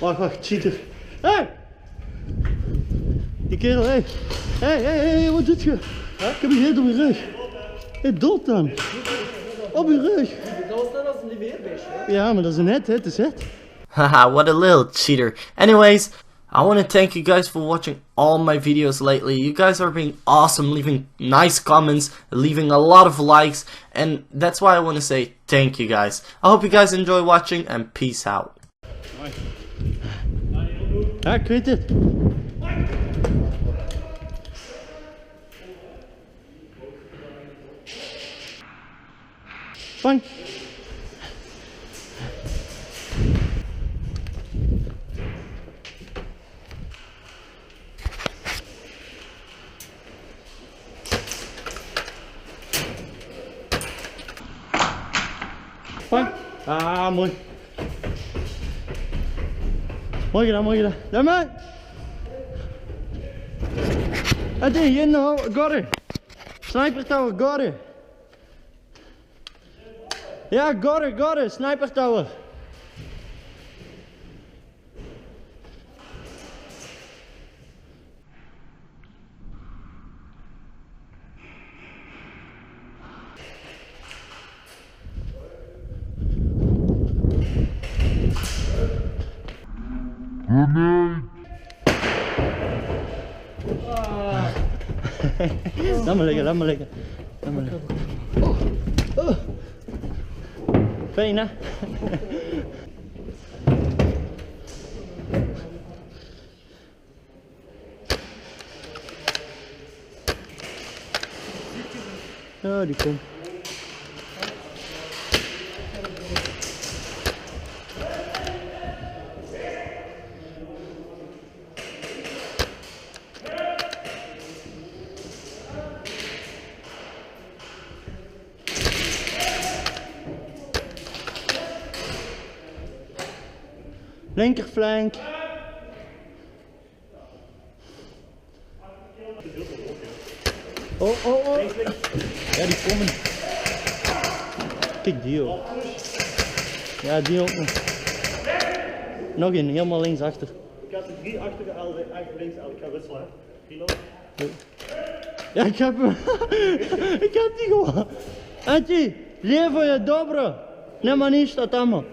Wacht, cheater. Hey! Die kerel, hé. Hé, wat doet je? Ik heb een heet op je rug. Hé, dood dan. Op je rug. Dat is een weerbeestje. Ja, maar dat is een het is het. Haha, what a little cheater. Anyways, I want to thank you guys for watching all my videos lately. You guys are being awesome, leaving nice comments, leaving a lot of likes, and that's why I want to say thank you guys. I hope you guys enjoy watching, and peace out. Ja, ik weet het. Vang. Vang. Ah, mooi. Mooi gedaan. Daar maar. Hey, you know, got it. Sniper tower, got it. Ja, got it. Sniper tower. Laat me liggen. Fijn hè? Ja, die komt. Linkerflank. Oh. Ja, die komen. Kijk die ook. Ja, die ook nog. Nog een, helemaal links achter. Ik had er 3 achter links, ik ga wisselen. Ja, ik heb hem. Ik heb die gewoon. Anti, levo je dobro. Nema ništa tamo.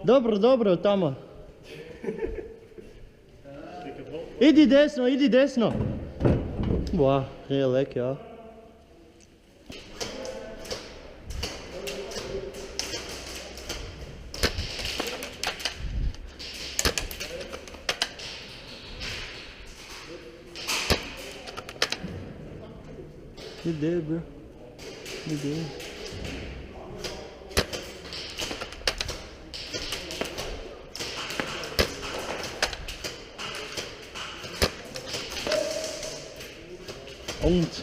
Dobro, tamo. Idi desno. Wow, heel lekker, ja. Good day, bro. Good day. Und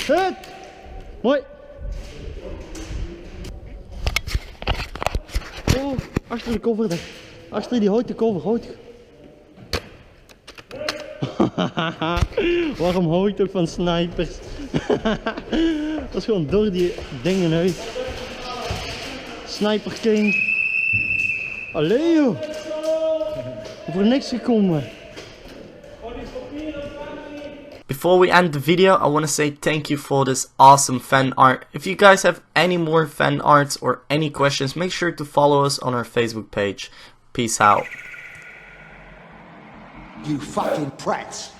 Hut! Mooi! Oh, achter de cover daar. Achter die houten cover, Waarom hou ik toch van snipers? Dat is gewoon door die dingen uit. Sniper King. Allee joh. Voor niks gekomen. Before we end the video, I want to say thank you for this awesome fan art. If you guys have any more fan arts or any questions, make sure to follow us on our Facebook page. Peace out. You fucking prats.